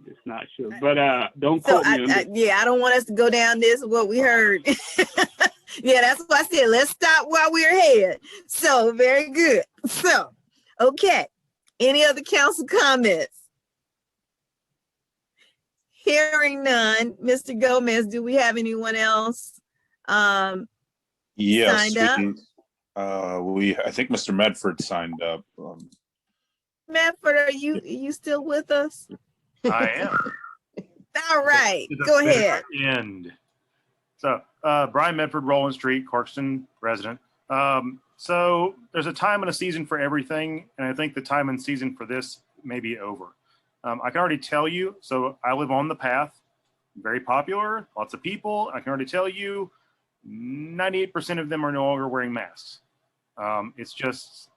just not sure, but don't So quote me on this. yeah, I don't want us to go down this, what we heard. Yeah, that's why I said, let's stop while we're ahead. So very good. So, okay. Any other council comments? Hearing none. Mr. Gomez, do we have anyone else Yes, signed up? I think Mr. Medford signed up. Medford, are you still with us? I am. All right, To the go very ahead. End. So, Brian Medford, Roland Street, Clarkston resident. So there's a time and a season for everything, and I think the time and season for this may be over. I can already tell you, so I live on the path, very popular, lots of people. I can already tell you 98% of them are no longer wearing masks. It's just,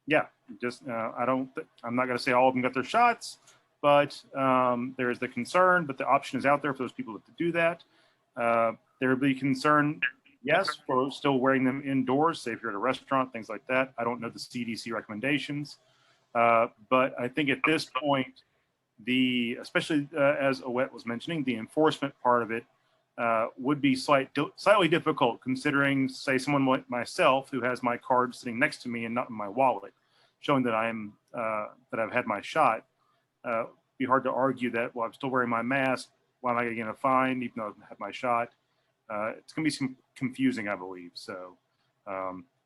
yeah, just, I'm not gonna say all of them got their shots, but there is the concern, but the option is out there for those people to do that. There would be concern, yes, for still wearing them indoors, say if you're at a restaurant, things like that. I don't know the CDC recommendations. But I think at this point, especially as Owette was mentioning, the enforcement part of it would be slightly difficult, considering, say, someone like myself who has my card sitting next to me and not in my wallet, showing that that I've had my shot. Be hard to argue that, well, I'm still wearing my mask. Why am I getting a fine even though I have my shot? It's going to be confusing, I believe. So.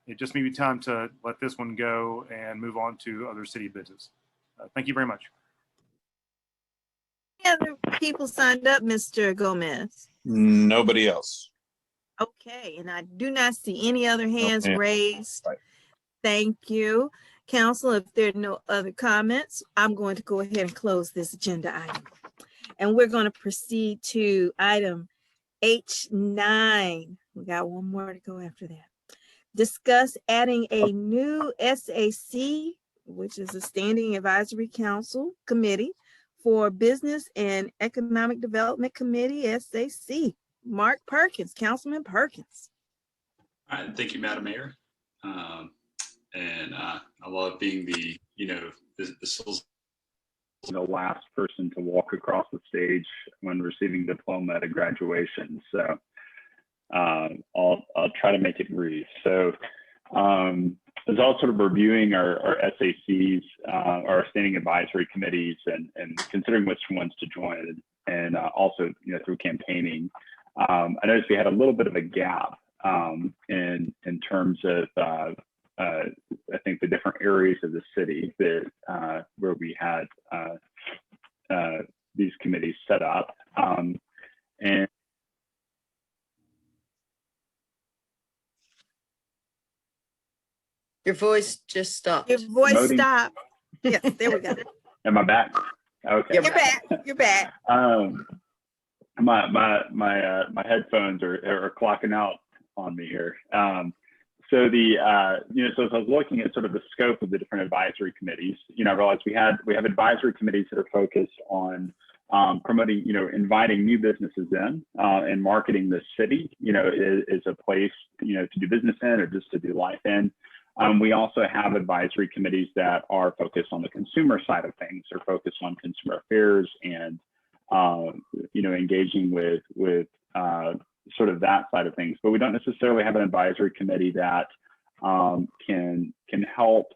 It just may be time to let this one go and move on to other city business. Thank you very much. Any other people signed up, Mr. Gomez? Nobody else. Okay, and I do not see any other hands raised. Right. Thank you. Council, if there are no other comments, I'm going to go ahead and close this agenda item. And we're going to proceed to item H9. We got one more to go after that. Discuss adding a new SAC, which is a Standing Advisory Council Committee for Business and Economic Development Committee, SAC. Mark Perkins, Councilman Perkins. All right, thank you, Madam Mayor. I love being the last person to walk across the stage when receiving diploma at a graduation. So I'll try to make it brief. So as I was sort of reviewing our SACs, our standing advisory committees, and considering which ones to join, and also through campaigning, I noticed we had a little bit of a gap in terms of I think the different areas of the city that where we had these committees set up, and your voice just stopped. Your voice stopped. Yeah, there we go. Am I back? Okay. You're back. You're back. My headphones are clocking out on me here. So so as I was looking at sort of the scope of the different advisory committees, I realized we have advisory committees that are focused on promoting, inviting new businesses in and marketing the city, is a place, to do business in or just to do life in. We also have advisory committees that are focused on the consumer side of things, or focused on consumer affairs and, engaging with sort of that side of things. But we don't necessarily have an advisory committee that can help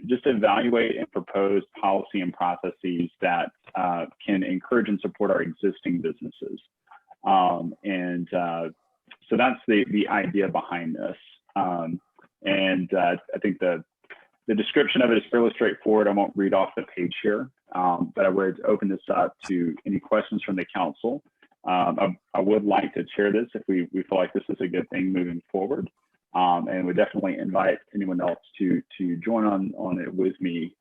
just evaluate and propose policy and processes that can encourage and support our existing businesses. So that's the idea behind this. I think the description of it is fairly straightforward. I won't read off the page here, but I would open this up to any questions from the council. I would like to chair this if we feel like this is a good thing moving forward. And we definitely invite anyone else to join on it with me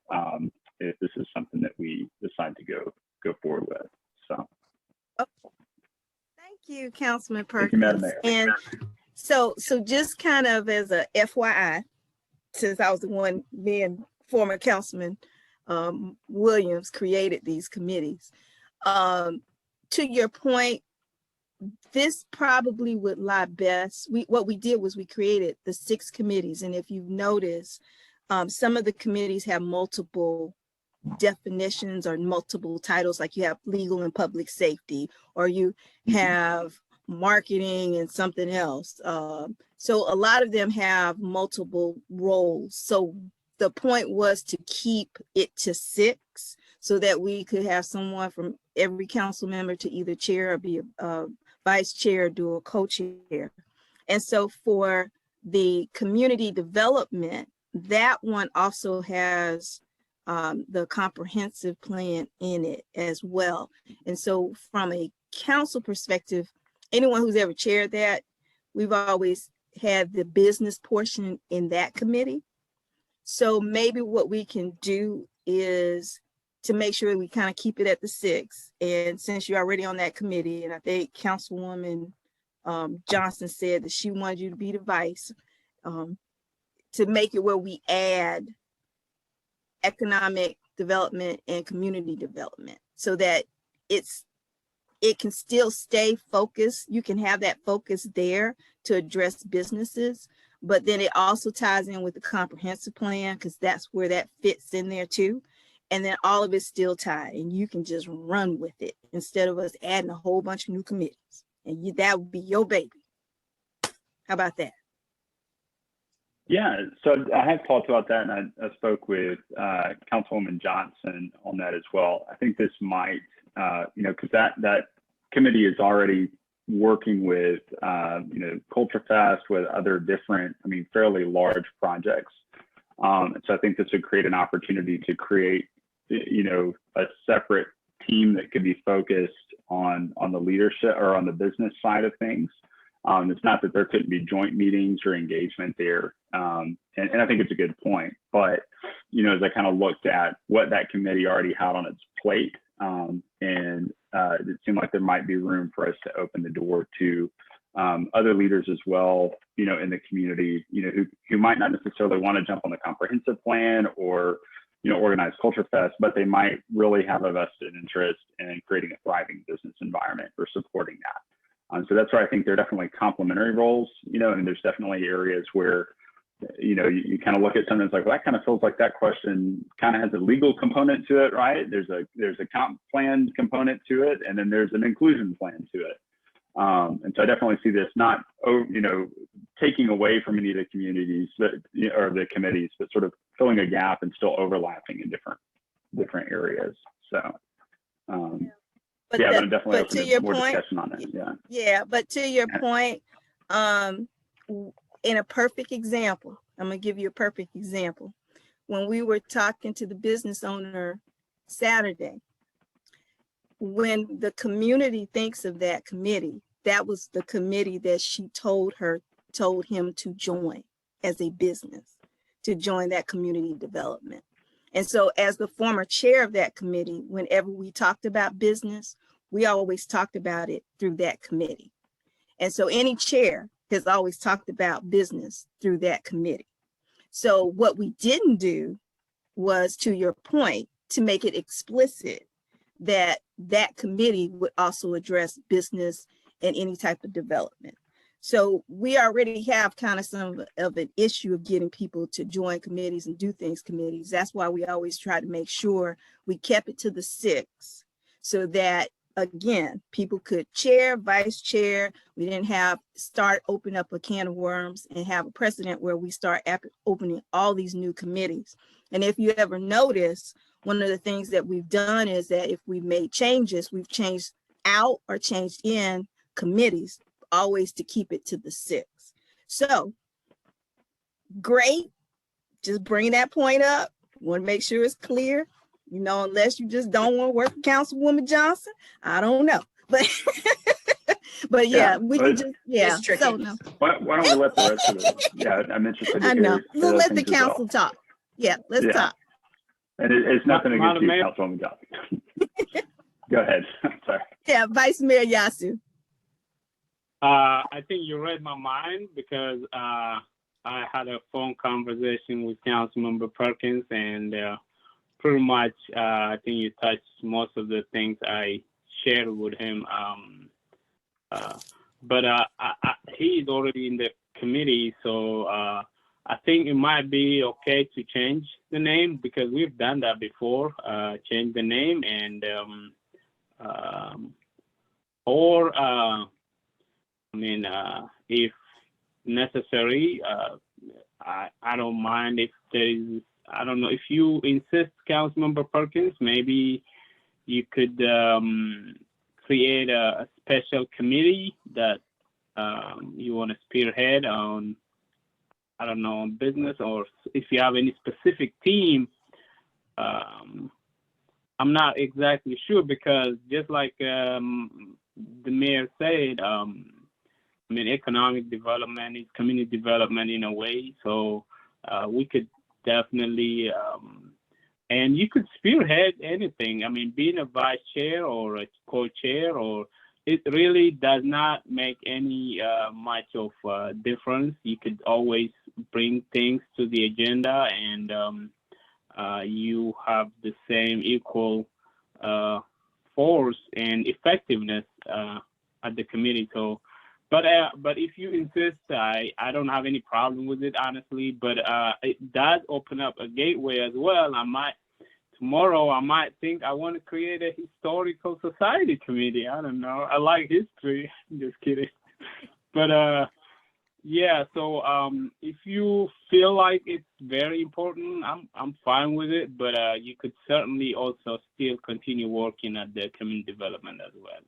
if this is something that we decide to go forward with. So. Thank you, Councilman Perkins. Thank you, Madam Mayor. And so just kind of as a FYI, since I was the one being former Councilman Williams created these committees. To your point, this probably would lie best. What we did was we created the 6 committees. And if you've noticed, some of the committees have multiple definitions or multiple titles, like you have legal and public safety, or you have marketing and something else. So a lot of them have multiple roles. So the point was to keep it to 6 so that we could have someone from every council member to either chair or be a vice chair, do a co-chair. And so for the community development, that one also has the comprehensive plan in it as well. And so from a council perspective, anyone who's ever chaired that, we've always had the business portion in that committee. So maybe what we can do is to make sure we kind of keep it at the 6. And since you're already on that committee, and I think Councilwoman Johnson said that she wanted you to be the vice, to make it where we add economic development and community development so that it can still stay focused. You can have that focus there to address businesses, but then it also ties in with the comprehensive plan because that's where that fits in there too. And then all of it's still tied and you can just run with it instead of us adding a whole bunch of new committees. And that would be your baby. How about that? Yeah, so I have talked about that, and I spoke with Councilwoman Johnson on that as well. I think this might, because that committee is already working with, Culture Fest, with other different, fairly large projects. So I think this would create an opportunity to create, a separate team that could be focused on the leadership or on the business side of things. It's not that there couldn't be joint meetings or engagement there. And I think it's a good point. But, as I kind of looked at what that committee already had on its plate, it seemed like there might be room for us to open the door to other leaders as well, in the community, who might not necessarily want to jump on the comprehensive plan or, organize Culture Fest, but they might really have a vested interest in creating a thriving business environment or supporting that. So that's where I think there are definitely complementary roles, and there's definitely areas where, you kind of look at something that's like, well, that kind of feels like that question kind of has a legal component to it, right? There's a comp plan component to it, and then there's an inclusion plan to it. And so I definitely see this not, taking away from any of the communities or the committees, but sort of filling a gap and still overlapping in different areas. So, but I'm definitely open to more discussion on that. Yeah, but to your point, in a perfect example, I'm gonna give you a perfect example. When we were talking to the business owner Saturday, when the community thinks of that committee, that was the committee that she told him to join as a business, to join that community development. And so as the former chair of that committee, whenever we talked about business, we always talked about it through that committee. And so any chair has always talked about business through that committee. So what we didn't do was, to your point, to make it explicit that that committee would also address business and any type of development. So we already have kind of some of an issue of getting people to join committees and do things committees. That's why we always try to make sure we kept it to the 6 so that, again, people could chair, vice chair. We didn't open up a can of worms and have a precedent where we start opening all these new committees. And if you ever notice, one of the things that we've done is that if we've made changes, we've changed out or changed in committees, always to keep it to the 6. So great, just bring that point up. Want to make sure it's clear, unless you just don't want to work with Councilwoman Johnson. I don't know, but but we can just It's tricky. So no. Why don't we let the rest of it? Yeah, I'm interested. I know. Let the council talk. Yeah, let's talk. And it's nothing against you, Councilwoman Johnson. Go ahead. Sorry. Yeah, Vice Mayor Yasu. I think you read my mind because I had a phone conversation with Councilmember Perkins, and pretty much I think you touched most of the things I shared with him. But he's already in the committee, so I think it might be okay to change the name because we've done that before, change the name and, if necessary, I don't mind if there is, I don't know, if you insist, Councilmember Perkins, maybe you could create a special committee that you want to spearhead on, I don't know, on business, or if you have any specific team. I'm not exactly sure because just like the mayor said, economic development is community development in a way. So we could definitely, and you could spearhead anything. I mean, being a vice chair or a co-chair, or it really does not make any much of a difference. You could always bring things to the agenda, and you have the same equal force and effectiveness at the committee. So, but if you insist, I don't have any problem with it, honestly. But it does open up a gateway as well. Tomorrow I might think I want to create a historical society committee. I don't know. I like history. Just kidding. But yeah. So if you feel like it's very important, I'm fine with it. But you could certainly also still continue working at the community development as well.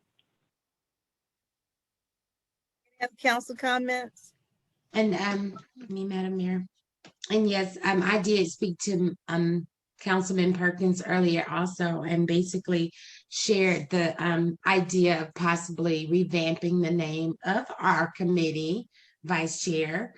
Have council comments? And Madam Mayor. And yes, I did speak to Councilman Perkins earlier also, and basically shared the idea of possibly revamping the name of our committee, Vice Chair.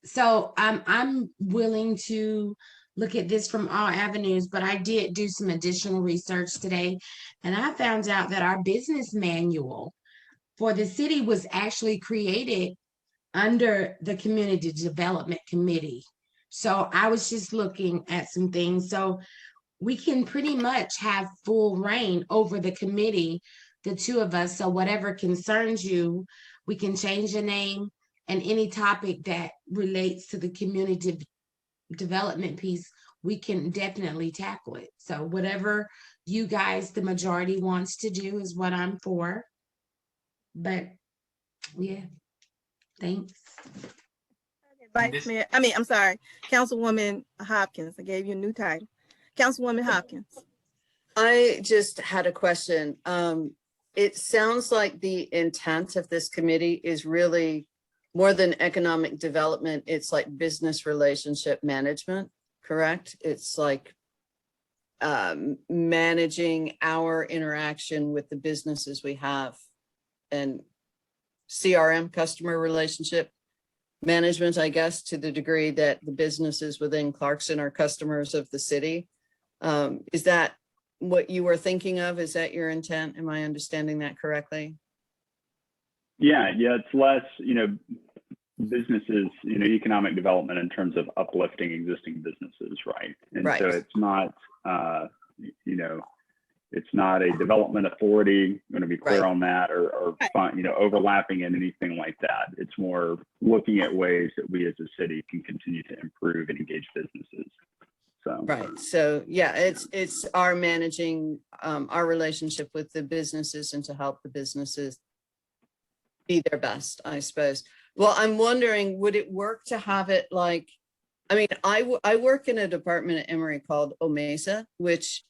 So I'm willing to look at this from all avenues, but I did do some additional research today, and I found out that our business manual for the city was actually created under the Community Development Committee. So I was just looking at some things. So we can pretty much have full reign over the committee, the two of us. So whatever concerns you, we can change the name, and any topic that relates to the community development piece, we can definitely tackle it. So whatever you guys, the majority wants to do is what I'm for. But yeah, thanks. Vice Mayor, I'm sorry, Councilwoman Hopkins. I gave you a new title. Councilwoman Hopkins. I just had a question. It sounds like the intent of this committee is really more than economic development. It's like business relationship management, correct? It's like managing our interaction with the businesses we have, and CRM, customer relationship management, I guess, to the degree that the businesses within Clarkston are customers of the city. Is that what you were thinking of? Is that your intent? Am I understanding that correctly? Yeah, it's less, businesses, economic development in terms of uplifting existing businesses, right? And right. So it's not, it's not a development authority, I'm going to be clear right. on that, or overlapping in anything like that. It's more looking at ways that we as a city can continue to improve and engage businesses. So right. So yeah, it's our managing our relationship with the businesses and to help the businesses be their best, I suppose. Well, I'm wondering, would it work to have it like, I work in a department at Emory called OMESA, which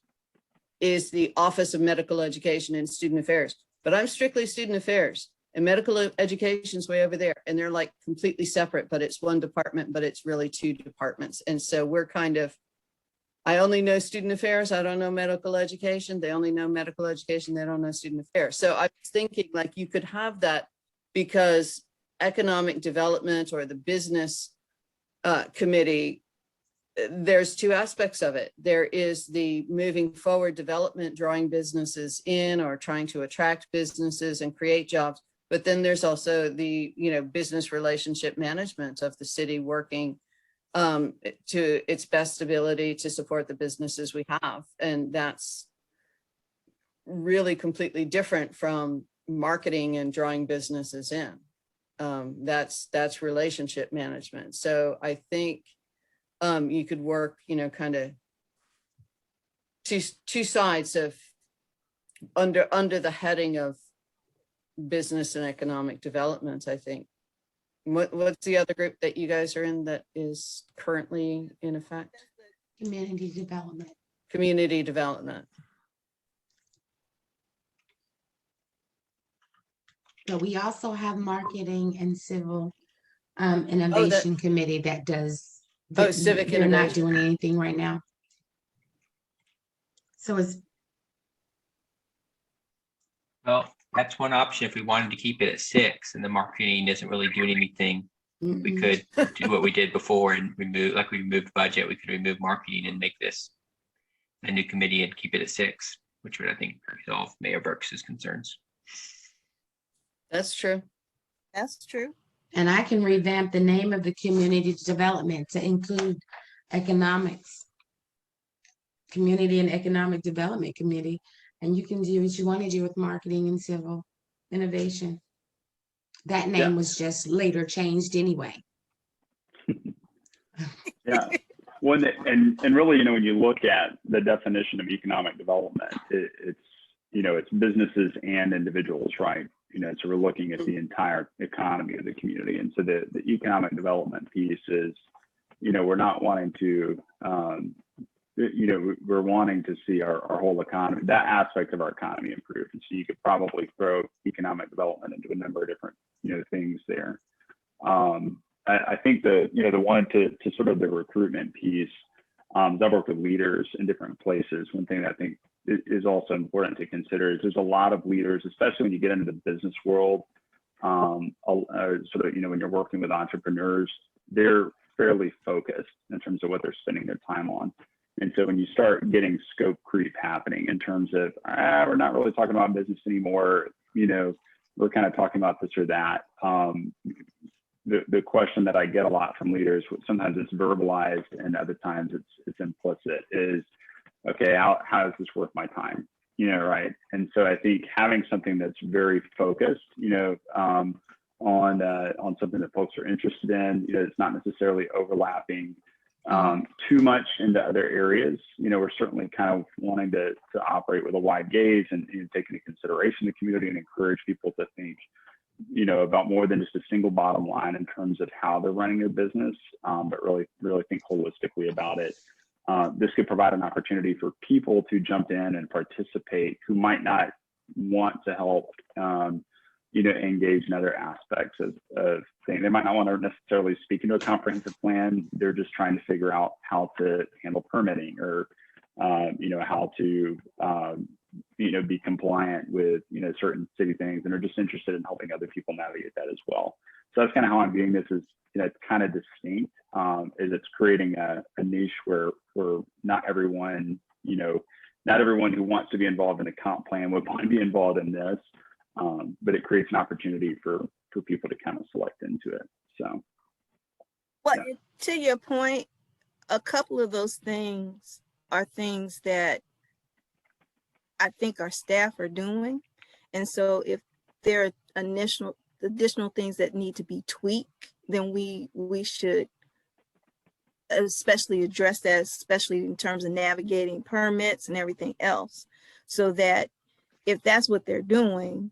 is the Office of Medical Education and Student Affairs, but I'm strictly student affairs, and medical education's way over there, and they're like completely separate, but it's one department, but it's really two departments. And so we're kind of, I only know student affairs, I don't know medical education. They only know medical education, they don't know student affairs. So I was thinking like you could have that, because economic development or the business committee, there's two aspects of it. There is the moving forward development, drawing businesses in or trying to attract businesses and create jobs. But then there's also the, business relationship management of the city working to its best ability to support the businesses we have. And that's really completely different from marketing and drawing businesses in. That's relationship management. So I think you could work, kind of two sides of under the heading of business and economic development, I think. What's the other group that you guys are in that is currently in effect? Community development. Community development. But we also have marketing and civil innovation committee that does. Civic They're not innovation. doing anything right now. So it's. Well, that's one option. If we wanted to keep it at 6 and the marketing isn't really doing anything, we could do what we did before and remove, like we removed budget, we could remove marketing and make this a new committee and keep it at 6, which would, I think, resolve Mayor Burks's concerns. That's true. That's true. And I can revamp the name of the community development to include economics, community and economic development committee. And you can do what you want to do with marketing and civil innovation. That name was just later changed anyway. Yeah. And really, when you look at the definition of economic development, it's businesses and individuals, right? So we're looking at the entire economy of the community. And so the economic development piece is, we're not wanting to, we're wanting to see our whole economy, that aspect of our economy improve. And so you could probably throw economic development into a number of different, things there. I think the one to sort of the recruitment piece, I've worked with leaders in different places. One thing that I think is also important to consider is there's a lot of leaders, especially when you get into the business world, when you're working with entrepreneurs, they're fairly focused in terms of what they're spending their time on. And so when you start getting scope creep happening in terms of, we're not really talking about business anymore, we're kind of talking about this or that. The question that I get a lot from leaders, sometimes it's verbalized and other times it's implicit, is, okay, how is this worth my time? Right? And so I think having something that's very focused, on something that folks are interested in, it's not necessarily overlapping too much into other areas. We're certainly kind of wanting to operate with a wide gaze and take into consideration the community and encourage people to think, about more than just a single bottom line in terms of how they're running their business, but really think holistically about it. This could provide an opportunity for people to jump in and participate who might not want to help, engage in other aspects of things. They might not want to necessarily speak into a comprehensive plan. They're just trying to figure out how to handle permitting or, how to, be compliant with, certain city things, and are just interested in helping other people navigate that as well. So that's kind of how I'm viewing this as, it's kind of distinct, is it's creating a niche where not everyone who wants to be involved in a comp plan would want to be involved in this, but it creates an opportunity for people to kind of select into it. So. Well, yeah. To your point, a couple of those things are things that I think our staff are doing. And so if there are additional things that need to be tweaked, then we should especially address that, especially in terms of navigating permits and everything else, so that if that's what they're doing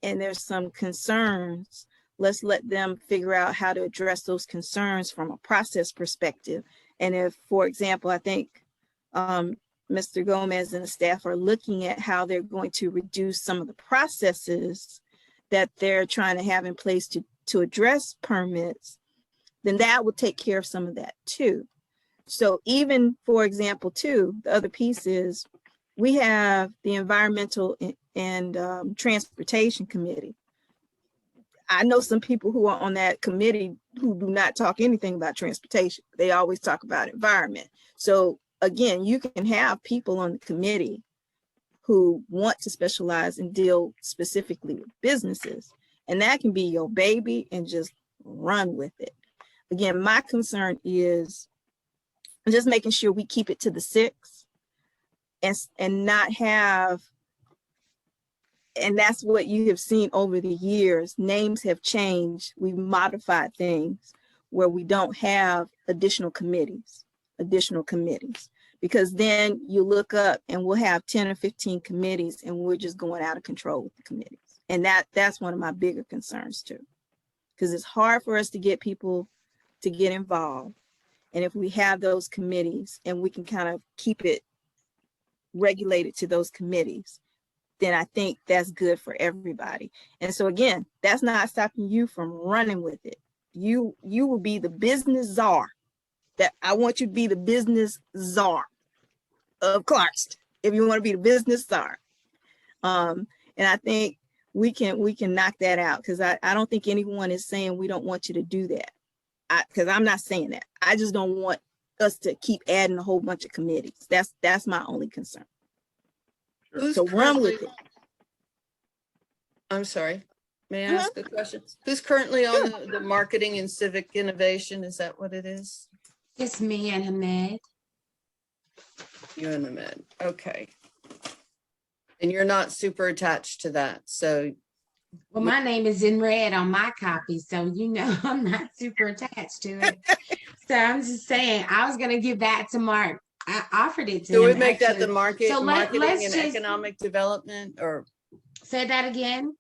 and there's some concerns, let's let them figure out how to address those concerns from a process perspective. And if, for example, I think Mr. Gomez and the staff are looking at how they're going to reduce some of the processes that they're trying to have in place to address permits, then that will take care of some of that too. So even, for example, too, the other piece is we have the Environmental and Transportation Committee. I know some people who are on that committee who do not talk anything about transportation. They always talk about environment. So again, you can have people on the committee who want to specialize and deal specifically with businesses, and that can be your baby and just run with it. Again, my concern is just making sure we keep it to the 6 and not have and that's what you have seen over the years. Names have changed. We've modified things where we don't have additional committees, because then you look up and we'll have 10 or 15 committees and we're just going out of control with the committees. And that's one of my bigger concerns too, because it's hard for us to get people to get involved. And if we have those committees and we can kind of keep it regulated to those committees, then I think that's good for everybody. And so again, that's not stopping you from running with it. You will be the business czar. That I want you to be the business czar of Clarkston, if you want to be the business czar. And I think we can knock that out, because I don't think anyone is saying we don't want you to do that. Because I'm not saying that. I just don't want us to keep adding a whole bunch of committees. That's my only concern. So run with it. I'm sorry. May I ask a question? Who's currently on the marketing and civic innovation? Is that what it is? It's me and Ahmed. You and Ahmed. Okay. And you're not super attached to that. So Well, my name is in red on my copy, so you know I'm not super attached to it. So I'm just saying, I was gonna give that to Mark. I offered it to him. do we make that actually. the marketing let's and just economic development, or say that again.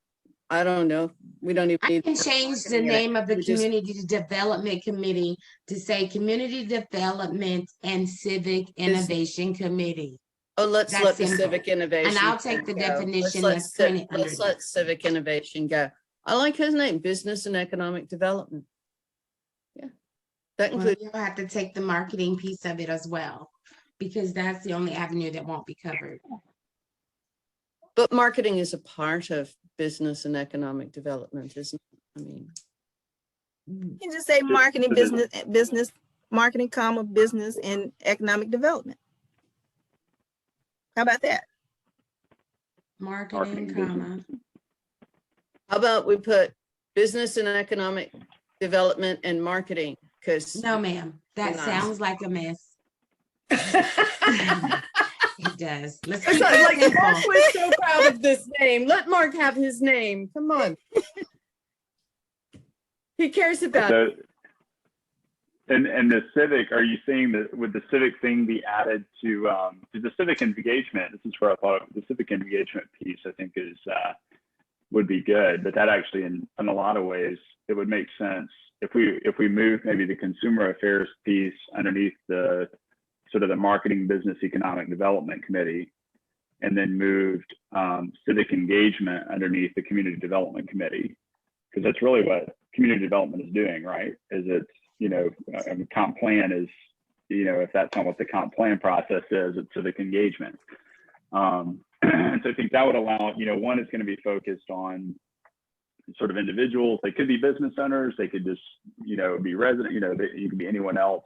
I don't know. We don't even I need can change the marketing. name of the We just- Community Development Committee to say Community Development and Civic Innovation Committee. Oh, let's That's let the simple. civic innovation. And I'll take the go. definition Let's that's printed under let's let civic innovation go. I like his name, business and economic development. Yeah, that Well, includes. you'll have to take the marketing piece of it as well, because that's the only avenue that won't be covered. But marketing is a part of business and economic development, isn't it? I mean, You can just say marketing, business, marketing, comma, business and economic development. How about that? Marketing, Marketing, comma. how about we put business and economic development and marketing? Because No, ma'am, that Nice. sounds like a mess. It does. Let's I'm keep sorry, it like simple. Mark was so proud of this name. Let Mark have his name. Come on. He cares about it. So, and the civic, are you seeing that would the civic thing be added to the civic engagement? This is where I thought the civic engagement piece, I think, is would be good, but that actually in a lot of ways it would make sense if we move maybe the consumer affairs piece underneath the sort of the marketing, business, economic development committee, and then moved civic engagement underneath the community development committee, because that's really what community development is doing, right? Is it's, you know, I mean, comp plan is, you know, if that's not what the comp plan process is, it's civic engagement. And so I think that would allow, you know, one is going to be focused on sort of individuals. They could be business owners. They could just, you know, be resident, you know, you could be anyone else.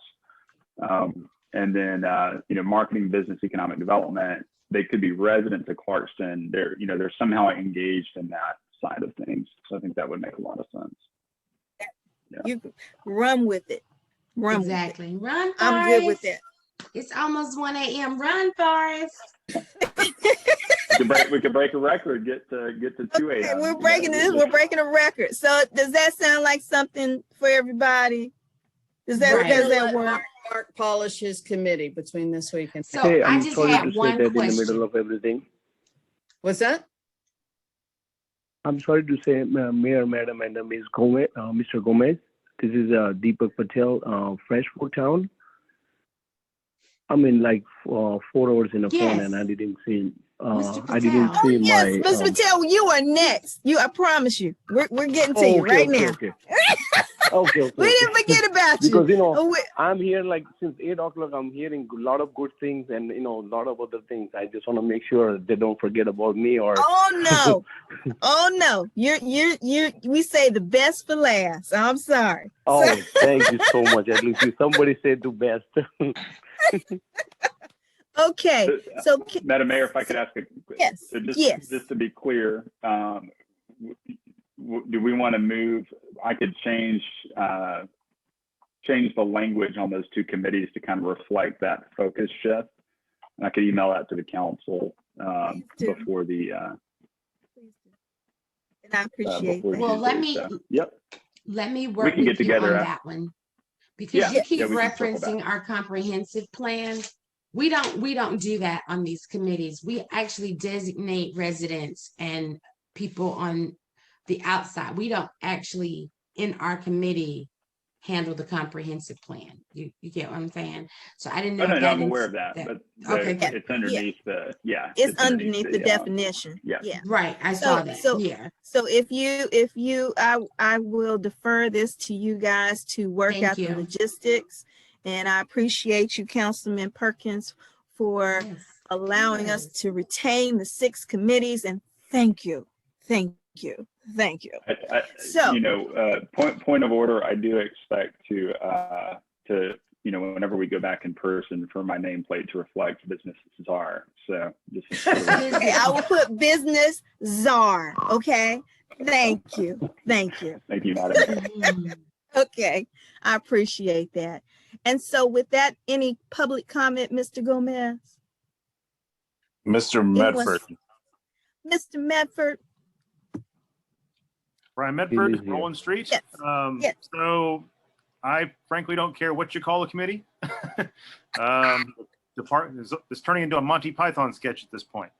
And then, you know, marketing, business, economic development, they could be residents of Clarkston. They're, you know, they're somehow engaged in that side of things. So I think that would make a lot of sense. Yeah. You run with it. Run Exactly. with it. Run, Forrest. I'm good with that. It's almost 1 a.m. Run, Forrest. We could break a record, get to 2 Okay, a.m. we're breaking this. We're breaking a record. So does that sound like something for everybody? Does that Right. does that Let work? Mark polish his committee between this week and. So Hey, I I'm just sorry had to say one that in the question. middle of everything. What's that? I'm sorry to say, Mayor, Madam, and Ms. Gomez, Mr. Gomez. This is Deepak Patel, Freshport Town. I'm in like 4 hours in a phone, Yes. and I didn't see. Mr. I didn't Patel. see Oh yes, my. Mr. Patel, you are next. I promise you. We're getting to you okay, right okay, now. Okay. Okay. We didn't forget about you. Because, you know, Oh, I'm here like since 8 o'clock. I'm hearing a lot of good things and, you know, a lot of other things. I just want to make sure they don't forget about me or. oh no. Oh no. We say the best for last. I'm sorry. Oh, thank you so much. At least somebody said the best. Okay. So Madam Mayor, if I could ask yes. so Yes. just to be clear, do we want to move? I could change the language on those two committees to kind of reflect that focus shift. And I could email that to the council Please do. before the And I appreciate before that. Well, let Tuesday, me so, yep. let me We work can get with you on together that one. Because Yeah, you keep yeah, we can circle referencing back. our comprehensive plan. We don't do that on these committees. We actually designate residents and people on the outside. We don't actually, in our committee, handle the comprehensive plan. You get what I'm saying? So I didn't know Oh, no, if no, that I'm aware is of that, that. but Okay, the, good. it's underneath the, yeah. It's underneath the the, definition. yeah. Yeah. Right, I So, saw that. so, Yeah. so I will defer this to you guys to work Thank out the you. logistics. And I appreciate you, Councilman Perkins, for Yes. allowing us Yes. to retain the 6 committees. And thank you, thank you, thank you. So, You know, point of order, I do expect to, you know, whenever we go back in person, for my nameplate to reflect business czar. So just okay, I will put business czar. Okay. Thank you. Thank you. Thank you, Madam Mayor. Mm. Okay. I appreciate that. And so with that, any public comment, Mr. Gomez? Mr. Anyone? Medford. Mr. Medford? Brian He Medford, lives here. Roland Street. Yes. Yes. So I frankly don't care what you call a committee. It's turning into a Monty Python sketch at this point.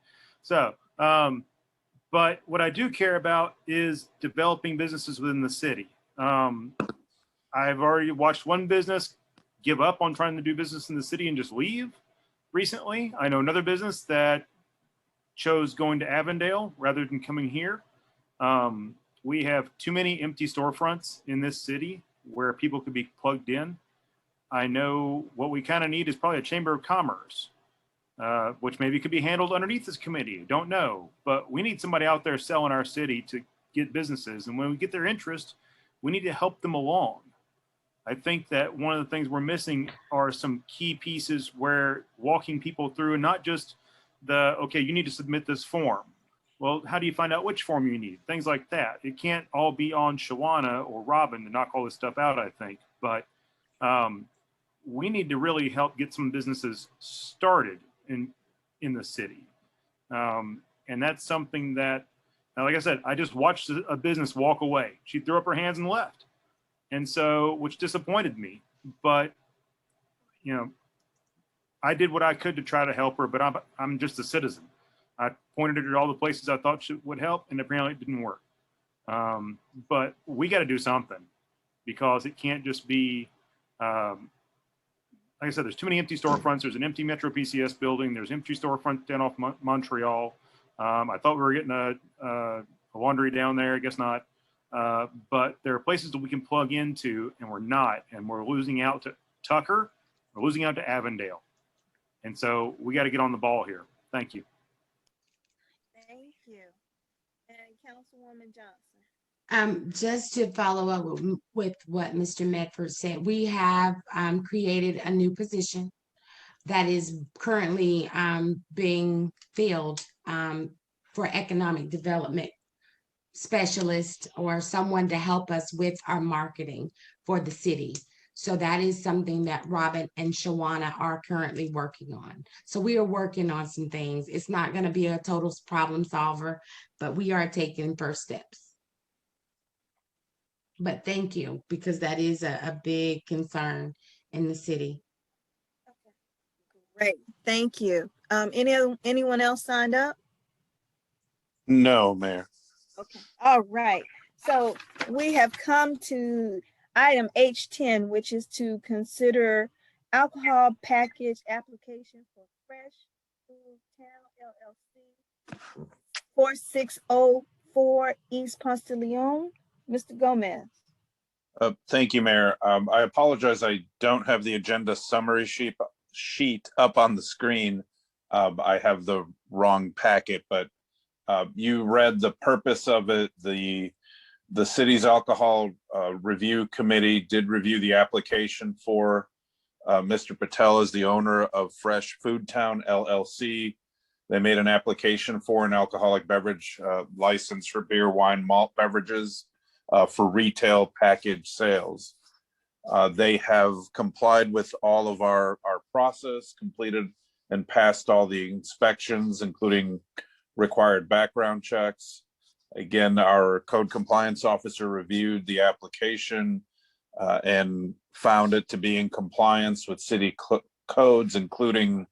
So, but what I do care about is developing businesses within the city. I've already watched one business give up on trying to do business in the city and just leave recently. I know another business that chose going to Avondale rather than coming here. We have too many empty storefronts in this city where people could be plugged in. I know what we kind of need is probably a chamber of commerce, which maybe could be handled underneath this committee. Don't know, but we need somebody out there selling our city to get businesses. And when we get their interest, we need to help them along. I think that one of the things we're missing are some key pieces where walking people through, and not just the, okay, you need to submit this form. Well, how do you find out which form you need? Things like that. It can't all be on Shawana or Robin to knock all this stuff out, I think. But we need to really help get some businesses started in the city. And that's something that, like I said, I just watched a business walk away. She threw up her hands and left. And so, which disappointed me. But, you know, I did what I could to try to help her, but I'm just a citizen. I pointed her to all the places I thought would help, and apparently it didn't work. But we got to do something, because it can't just be, like I said, there's too many empty storefronts. There's an empty Metro PCS building. There's empty storefront down off Montreal. I thought we were getting a laundry down there. I guess not. But there are places that we can plug into, and we're not. And we're losing out to Tucker. We're losing out to Avondale. And so we got to get on the ball here. Thank you. Thank you. And Councilwoman Johnson. Just to follow up with what Mr. Medford said, we have created a new position that is currently being filled for economic development specialist, or someone to help us with our marketing for the city. So that is something that Robin and Shawana are currently working on. So we are working on some things. It's not going to be a total problem solver, but we are taking first steps. But thank you, because that is a big concern in the city. Okay. Great. Thank you. Anyone else signed up? No, Mayor. Okay. All right. So we have come to item H10, which is to consider alcohol package application for Fresh Food Town LLC, 4604 East Ponce de Leon. Mr. Gomez. Thank you, Mayor. I apologize. I don't have the agenda summary sheet up on the screen. I have the wrong packet, but you read the purpose of it. The city's alcohol review committee did review the application for Mr. Patel as the owner of Fresh Food Town LLC. They made an application for an alcoholic beverage license for beer, wine, malt beverages for retail package sales. They have complied with all of our process, completed and passed all the inspections, including required background checks. Again, our code compliance officer reviewed the application and found it to be in compliance with city codes, including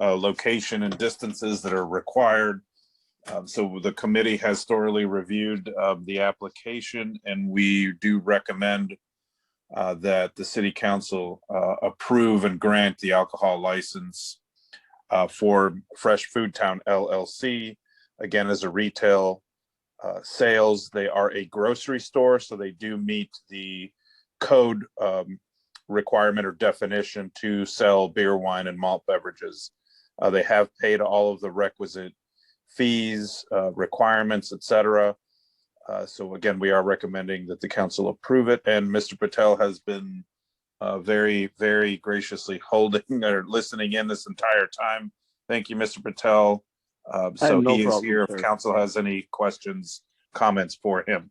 location and distances that are required. So the committee has thoroughly reviewed the application, and we do recommend that the city council approve and grant the alcohol license for Fresh Food Town LLC. Again, as a retail sales, they are a grocery store, so they do meet the code requirement or definition to sell beer, wine, and malt beverages. They have paid all of the requisite fees, requirements, etc. So again, we are recommending that the council approve it, and Mr. Patel has been very, very graciously holding or listening in this entire time. Thank you, Mr. Patel. So no he is problem, here sir. if council has any questions, comments for him.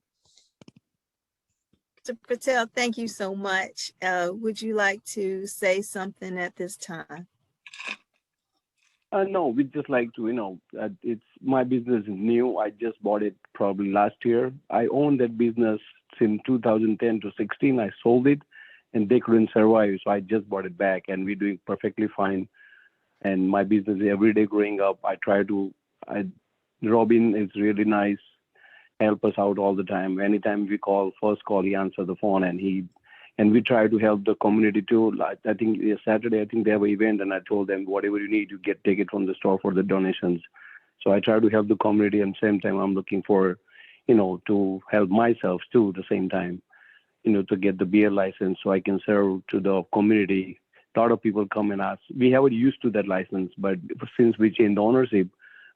Mr. Patel, thank you so much. Would you like to say something at this time? No, we just like to, it's my business is new. I just bought it probably last year. I owned that business since 2010 to 16. I sold it and they couldn't survive. So I just bought it back and we're doing perfectly fine. And my business is every day growing up. Robin is really nice, help us out all the time. Anytime we call, first call, he answers the phone and we try to help the community too. Like, I think Saturday, I think they have an event and I told them whatever you need, you take it from the store for the donations. So I try to help the community and same time I'm looking for, to help myself too at the same time, to get the beer license so I can serve to the community. A lot of people come and ask. We haven't used to that license, but since we changed ownership,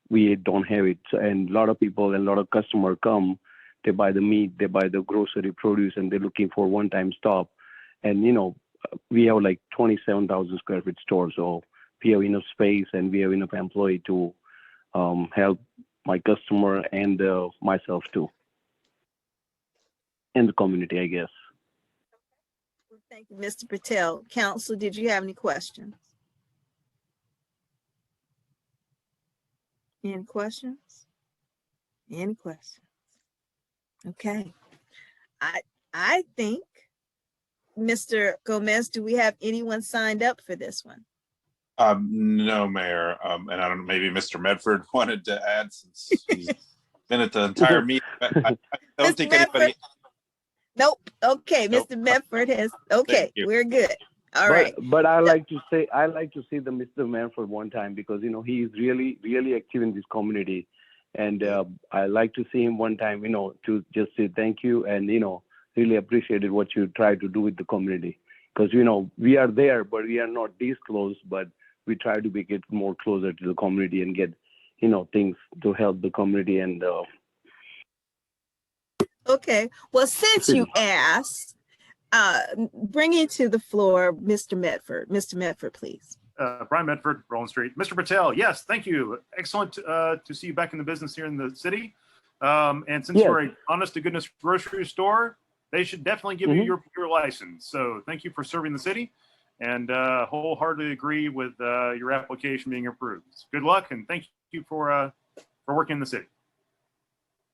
we don't have it. And a lot of people and a lot of customers come, they buy the meat, they buy the grocery produce, and they're looking for one-time stop. And, we have like 27,000 square feet store. So we have enough space and we have enough employee to help my customer and myself too. And the community, I guess. Well, thank you, Mr. Patel. Council, did you have any questions? Any questions? Any questions? Okay. I think, Mr. Gomez, do we have anyone signed up for this one? No, Mayor. And I don't know, maybe Mr. Medford wanted to add since he's been at the entire meeting. I don't think anybody. Nope. Okay, Nope. Mr. Medford has, okay, we're good. All right. But I like to see the Mr. Manford one time because, he is really, really active in this community. And I like to see him one time, to just say thank you and, really appreciated what you try to do with the community. Because, we are there, but we are not this close, but we try to get more closer to the community and get, things to help the community and. Okay. Well, since you asked, bring it to the floor, Mr. Medford. Mr. Medford, please. Brian Medford, Roland Street. Mr. Patel, yes, thank you. Excellent to see you back in the business here in the city. And since you're an honest to goodness grocery store, they should definitely give you your license. So thank you for serving the city and wholeheartedly agree with your application being approved. Good luck and thank you for working in the city.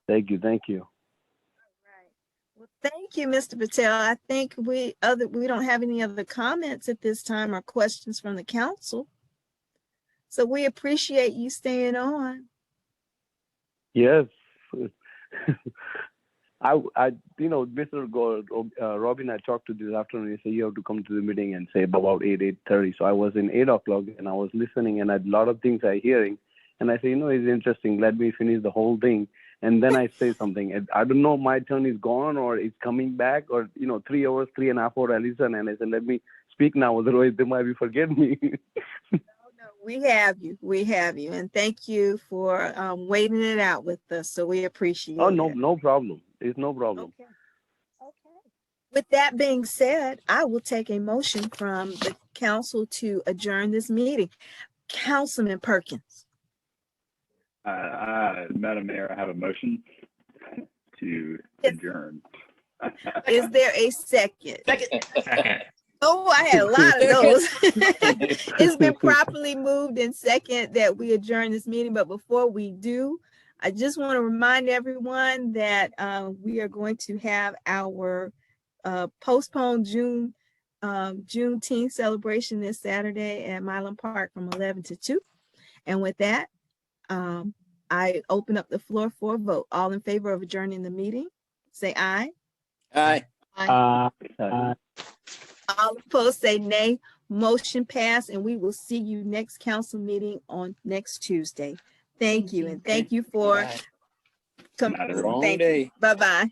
Thank you. Thank you. Well, thank you, Mr. Patel. I think we don't have any other comments at this time or questions from the council. So we appreciate you staying on. Yes. Mr. Robin, I talked to this afternoon. He said you have to come to the meeting and say about 8:30. So I was in 8 o'clock and I was listening and a lot of things I hearing. And I say, it's interesting. Let me finish the whole thing. And then I say something. I don't know, my turn is gone or it's coming back or, 3 hours, 3.5 hours I listen. And I said, let me speak now. Otherwise they might be forget me. No, we have you. We have you. And thank you for waiting it out with us. So we appreciate it. No problem. It's no problem. Okay. With that being said, I will take a motion from the council to adjourn this meeting. Councilman Perkins. Madam Mayor, I have a motion to adjourn. Is there a second? Second. Oh, I had a lot of those. It's been properly moved and second that we adjourn this meeting. But before we do, I just want to remind everyone that we are going to have our postponed Juneteenth celebration this Saturday at Milan Park from 11 to 2. And with that, I open up the floor for a vote. All in favor of adjourning the meeting, say aye. Aye. All opposed, say nay. Motion passed, and we will see you next council meeting on next Tuesday. Thank you, and thank you for coming. Long Thank day. you. Bye-bye.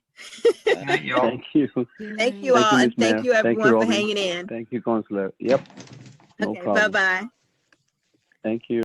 Good night, y'all. Thank you. Thank you Thank all, you, and Ms. thank Mayor. you Thank you, everyone for Robin. hanging in. Thank you, Counselor. Yep. No Okay, problem. bye-bye. Thank you.